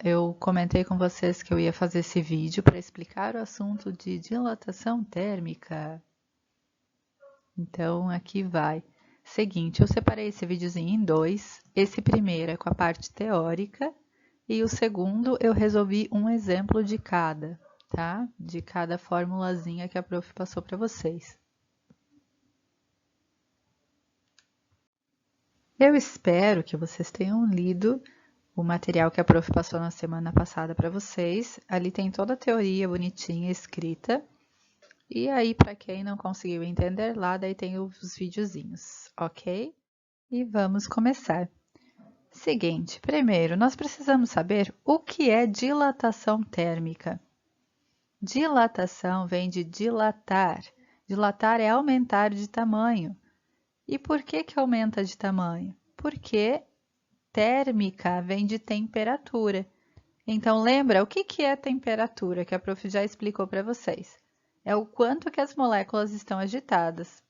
Eu comentei com vocês que eu ia fazer esse vídeo para explicar o assunto de dilatação térmica. Então, aqui vai. Seguinte, eu separei esse videozinho em dois. Esse primeiro é com a parte teórica e o segundo eu resolvi um exemplo de cada, tá? De cada formulazinha que a prof passou para vocês. Eu espero que vocês tenham lido o material que a prof passou na semana passada para vocês. Ali tem toda a teoria bonitinha escrita. E aí, para quem não conseguiu entender lá, daí tem os videozinhos, ok? E vamos começar. Seguinte, primeiro, nós precisamos saber o que é dilatação térmica. Dilatação vem de dilatar. Dilatar é aumentar de tamanho. E por que que aumenta de tamanho? Porque térmica vem de temperatura. Então, lembra o que que é temperatura, que a prof já explicou para vocês. É o quanto que as moléculas estão agitadas.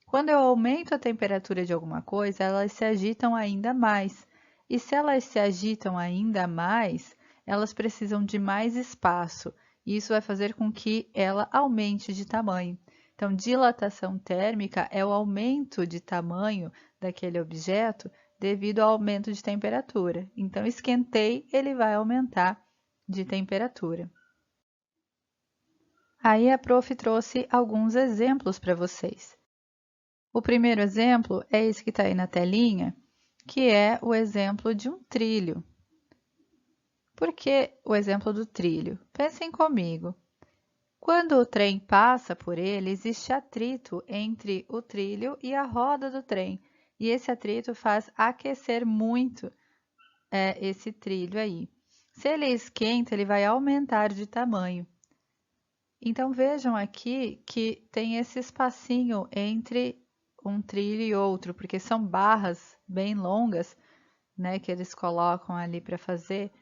Quando eu aumento a temperatura de alguma coisa, elas se agitam ainda mais. E se elas se agitam ainda mais, elas precisam de mais espaço. E isso vai fazer com que ela aumente de tamanho. Então, dilatação térmica é o aumento de tamanho daquele objeto devido ao aumento de temperatura. Então, esquentei, ele vai aumentar de temperatura. Aí a prof trouxe alguns exemplos para vocês. O primeiro exemplo é esse que está aí na telinha, que é o exemplo de um trilho. Por que o exemplo do trilho? Pensem comigo. Quando o trem passa por ele, existe atrito entre o trilho e a roda do trem. E esse atrito faz aquecer muito esse trilho aí. Se ele esquenta, ele vai aumentar de tamanho. Então vejam aqui que tem esse espacinho entre um trilho e outro, porque são barras bem longas, né, que eles colocam ali para fazer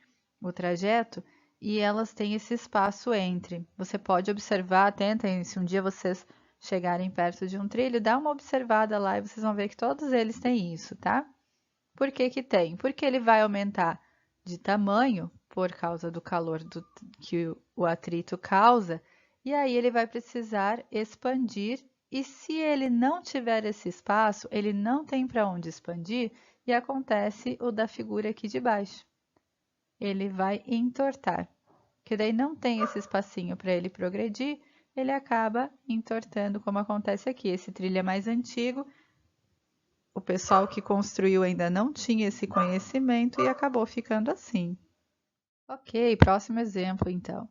o trajeto, e elas têm esse espaço entre. Você pode observar, tentem, se um dia vocês chegarem perto de um trilho, dá uma observada lá e vocês vão ver que todos eles têm isso, tá? Por que que tem? Porque ele vai aumentar de tamanho por causa do calor que o atrito causa, e aí ele vai precisar expandir, e se ele não tiver esse espaço, ele não tem para onde expandir, e acontece o da figura aqui de baixo. Ele vai entortar, que daí não tem esse espacinho para ele progredir, ele acaba entortando, como acontece aqui. Esse trilho é mais antigo, o pessoal que construiu ainda não tinha esse conhecimento e acabou ficando assim. Ok, próximo exemplo então.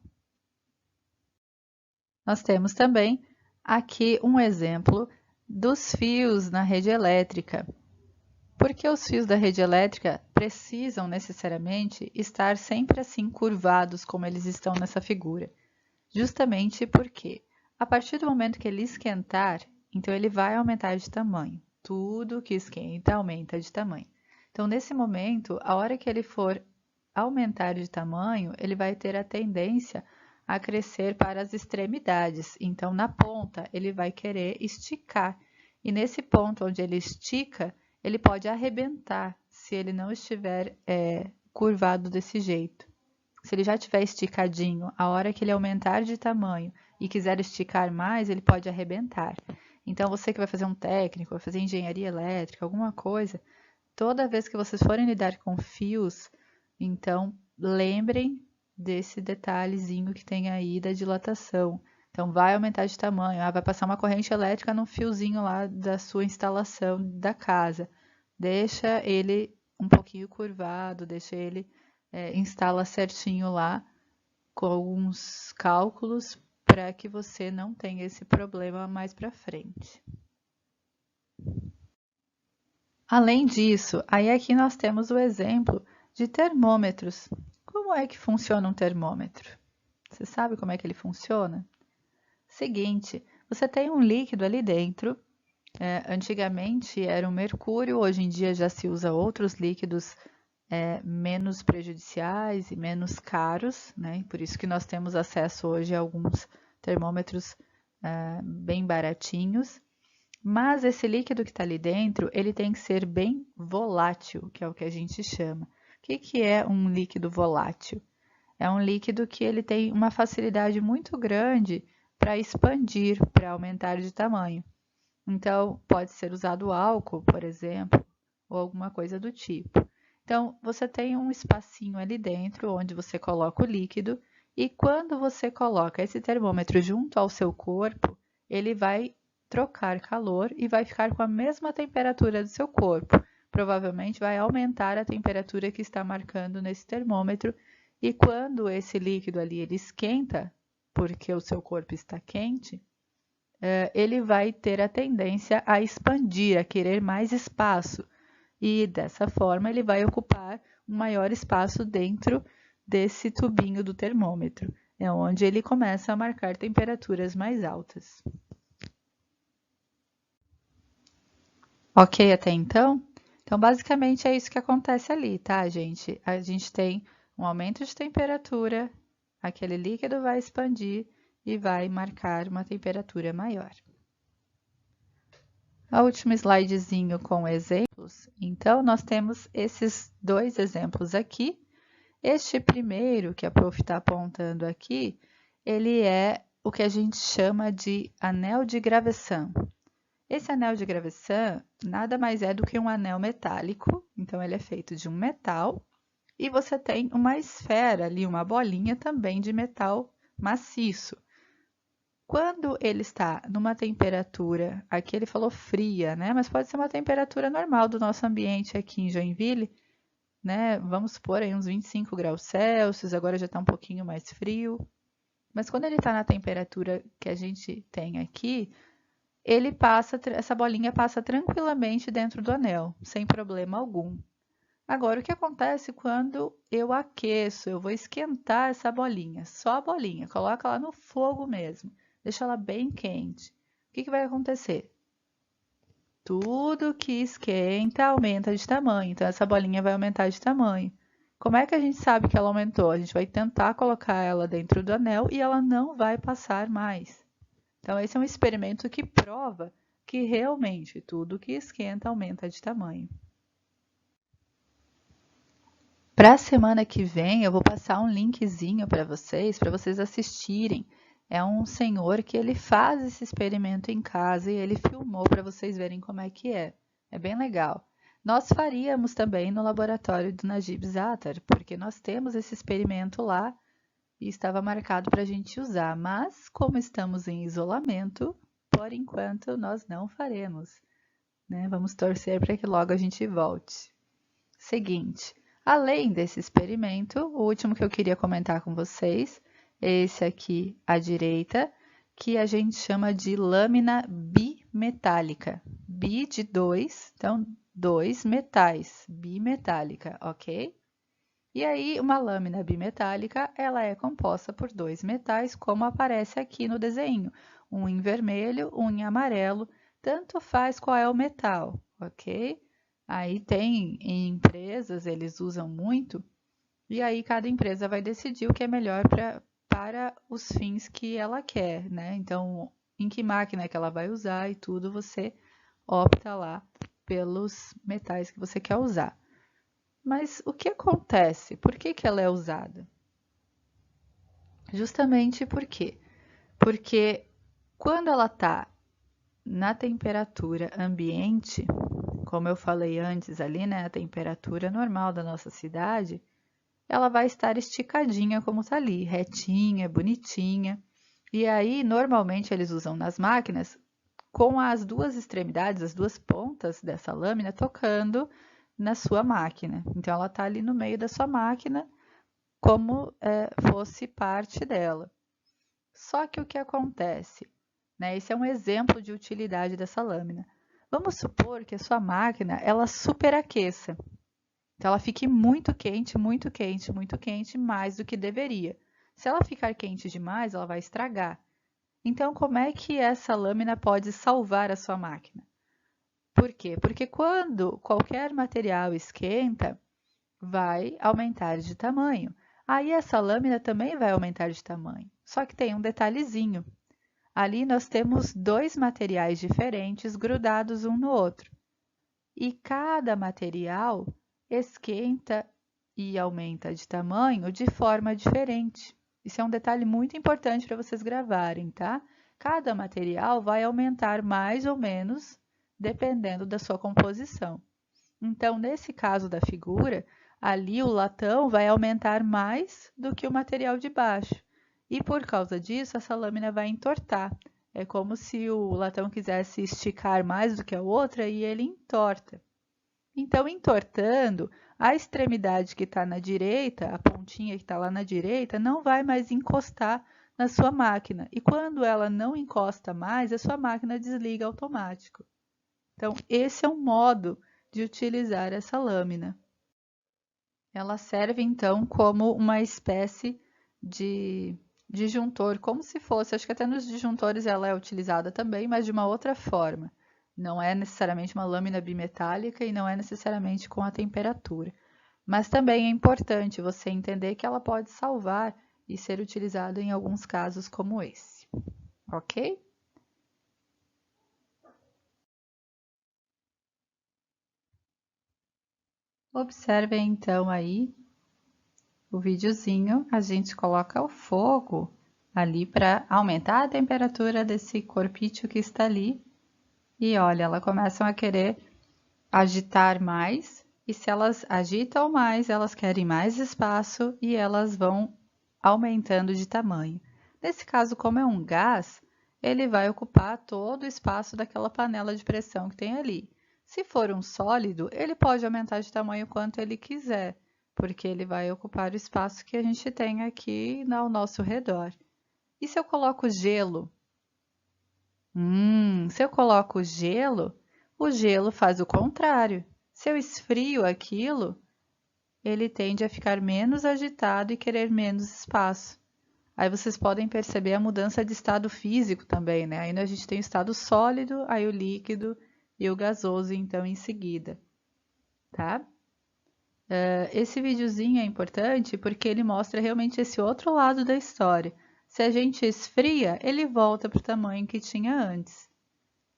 Nós temos também aqui um exemplo dos fios na rede elétrica. Por que os fios da rede elétrica precisam necessariamente estar sempre assim curvados como eles estão nessa figura? Justamente porque, a partir do momento que ele esquentar, então ele vai aumentar de tamanho. Tudo que esquenta aumenta de tamanho. Então, nesse momento, a hora que ele for aumentar de tamanho, ele vai ter a tendência a crescer para as extremidades. Então, na ponta, ele vai querer esticar. E nesse ponto onde ele estica, ele pode arrebentar se ele não estiver curvado desse jeito. Se ele já estiver esticadinho, a hora que ele aumentar de tamanho e quiser esticar mais, ele pode arrebentar. Então, você que vai fazer um técnico, vai fazer engenharia elétrica, alguma coisa, toda vez que vocês forem lidar com fios, então lembrem desse detalhezinho que tem aí da dilatação. Então, vai aumentar de tamanho, vai passar uma corrente elétrica no fiozinho lá da sua instalação da casa. Deixa ele um pouquinho curvado, deixa ele instala certinho lá com alguns cálculos para que você não tenha esse problema mais para frente. Além disso, aí aqui nós temos o exemplo de termômetros. Como é que funciona um termômetro? Você sabe como é que ele funciona? Seguinte, você tem um líquido ali dentro. Antigamente era o mercúrio, hoje em dia já se usa outros líquidos menos prejudiciais e menos caros, né? Por isso que nós temos acesso hoje a alguns termômetros bem baratinhos. Mas esse líquido que está ali dentro, ele tem que ser bem volátil, que é o que a gente chama. O que é um líquido volátil? É um líquido que ele tem uma facilidade muito grande para expandir, para aumentar de tamanho. Então, pode ser usado álcool, por exemplo, ou alguma coisa do tipo. Então, você tem um espacinho ali dentro onde você coloca o líquido e quando você coloca esse termômetro junto ao seu corpo, ele vai trocar calor e vai ficar com a mesma temperatura do seu corpo. Provavelmente vai aumentar a temperatura que está marcando nesse termômetro e quando esse líquido ali ele esquenta, porque o seu corpo está quente, ele vai ter a tendência a expandir, a querer mais espaço. E dessa forma ele vai ocupar um maior espaço dentro desse tubinho do termômetro. É onde ele começa a marcar temperaturas mais altas. Ok até então? Então, basicamente é isso que acontece ali, tá, gente? A gente tem um aumento de temperatura, aquele líquido vai expandir e vai marcar uma temperatura maior. A última slidezinho com exemplos. Então, nós temos esses dois exemplos aqui. Este primeiro, que a prof está apontando aqui, ele é o que a gente chama de anel de Gravessan. Esse anel de Gravessan nada mais é do que um anel metálico, então ele é feito de um metal, e você tem uma esfera ali, uma bolinha também de metal maciço. Quando ele está numa temperatura, aqui ele falou fria, né? Mas pode ser uma temperatura normal do nosso ambiente aqui em Joinville, né? Vamos supor aí uns 25 graus Celsius, agora já está um pouquinho mais frio. Mas quando ele está na temperatura que a gente tem aqui, ele passa, essa bolinha passa tranquilamente dentro do anel, sem problema algum. Agora, o que acontece quando eu aqueço? Eu vou esquentar essa bolinha, só a bolinha, coloca lá no fogo mesmo, deixa ela bem quente. O que vai acontecer? Tudo que esquenta aumenta de tamanho, então essa bolinha vai aumentar de tamanho. Como é que a gente sabe que ela aumentou? A gente vai tentar colocar ela dentro do anel e ela não vai passar mais. Então, esse é um experimento que prova que realmente tudo que esquenta aumenta de tamanho. Para a semana que vem, eu vou passar um linkzinho para vocês assistirem. É um senhor que ele faz esse experimento em casa e ele filmou para vocês verem como é que é. É bem legal. Nós faríamos também no laboratório do Najib Zatar, porque nós temos esse experimento lá e estava marcado para a gente usar, mas como estamos em isolamento, por enquanto nós não faremos, né? Vamos torcer para que logo a gente volte. Seguinte, além desse experimento, o último que eu queria comentar com vocês, é esse aqui à direita, que a gente chama de lâmina bimetálica. Bi de dois, então dois metais, bimetálica, ok? E aí, uma lâmina bimetálica, ela é composta por dois metais, como aparece aqui no desenho. Um em vermelho, um em amarelo, tanto faz qual é o metal, ok? Aí tem em empresas, eles usam muito, e aí cada empresa vai decidir o que é melhor para os fins que ela quer, né? Então, em que máquina que ela vai usar e tudo, você opta lá pelos metais que você quer usar. Mas o que acontece? Por que ela é usada? Justamente por quê? Porque quando ela está na temperatura ambiente, como eu falei antes ali, né, a temperatura normal da nossa cidade, ela vai estar esticadinha como está ali, retinha, bonitinha. E aí, normalmente, eles usam nas máquinas com as duas extremidades, as duas pontas dessa lâmina tocando na sua máquina. Então, ela está ali no meio da sua máquina, como fosse parte dela. Só que o que acontece? Né? Esse é um exemplo de utilidade dessa lâmina. Vamos supor que a sua máquina ela superaqueça. Então, ela fique muito quente, muito quente, muito quente, mais do que deveria. Se ela ficar quente demais, ela vai estragar. Então, como é que essa lâmina pode salvar a sua máquina? Por quê? Porque quando qualquer material esquenta, vai aumentar de tamanho. Aí essa lâmina também vai aumentar de tamanho. Só que tem um detalhezinho. Ali nós temos dois materiais diferentes grudados um no outro. E cada material esquenta e aumenta de tamanho de forma diferente. Isso é um detalhe muito importante para vocês gravarem, tá? Cada material vai aumentar mais ou menos dependendo da sua composição. Então, nesse caso da figura, ali o latão vai aumentar mais do que o material de baixo. E por causa disso, essa lâmina vai entortar. É como se o latão quisesse esticar mais do que a outra e ele entorta. Então, entortando, a extremidade que está na direita, a pontinha que está lá na direita, não vai mais encostar na sua máquina. E quando ela não encosta mais, a sua máquina desliga automático. Então, esse é um modo de utilizar essa lâmina. Ela serve, então, como uma espécie de disjuntor, como se fosse, acho que até nos disjuntores ela é utilizada também, mas de uma outra forma. Não é necessariamente uma lâmina bimetálica e não é necessariamente com a temperatura. Mas também é importante você entender que ela pode salvar e ser utilizada em alguns casos como esse. Ok? Observem então aí o videozinho, a gente coloca o fogo ali para aumentar a temperatura desse corpício que está ali. E olha, elas começam a querer agitar mais, e se elas agitam mais, elas querem mais espaço e elas vão aumentando de tamanho. Nesse caso, como é um gás, ele vai ocupar todo o espaço daquela panela de pressão que tem ali. Se for um sólido, ele pode aumentar de tamanho quanto ele quiser, porque ele vai ocupar o espaço que a gente tem aqui ao nosso redor. E se eu coloco gelo? Se eu coloco gelo, o gelo faz o contrário. Se eu esfrio aquilo, ele tende a ficar menos agitado e querer menos espaço. Aí vocês podem perceber a mudança de estado físico também, né? Aí a gente tem o estado sólido, aí o líquido e o gasoso, então, em seguida, tá? Esse videozinho é importante porque ele mostra realmente esse outro lado da história. Se a gente esfria, ele volta para o tamanho que tinha antes.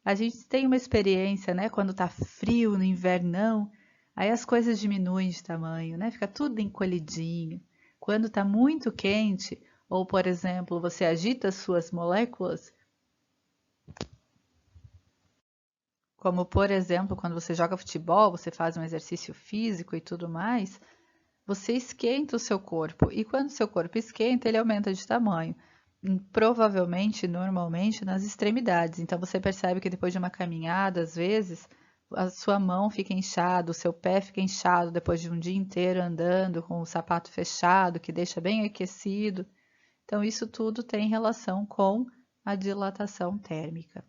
A gente tem uma experiência, né? Quando tá frio no invernão, aí as coisas diminuem de tamanho, né? Fica tudo encolhidinho. Quando tá muito quente, ou por exemplo, você agita suas moléculas, como por exemplo, quando você joga futebol, você faz um exercício físico e tudo mais, você esquenta o seu corpo. E quando o seu corpo esquenta, ele aumenta de tamanho. Provavelmente, normalmente, nas extremidades. Então, você percebe que depois de uma caminhada, às vezes, a sua mão fica inchada, o seu pé fica inchado depois de um dia inteiro andando com o sapato fechado, que deixa bem aquecido. Então, isso tudo tem relação com a dilatação térmica.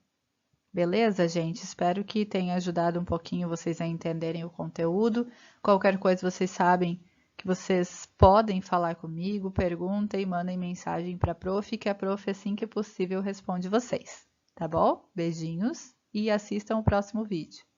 Beleza, gente? Espero que tenha ajudado um pouquinho vocês a entenderem o conteúdo. Qualquer coisa vocês sabem que vocês podem falar comigo, perguntem, mandem mensagem para a prof, que a prof, assim que possível, responde vocês. Tá bom? Beijinhos e assistam o próximo vídeo.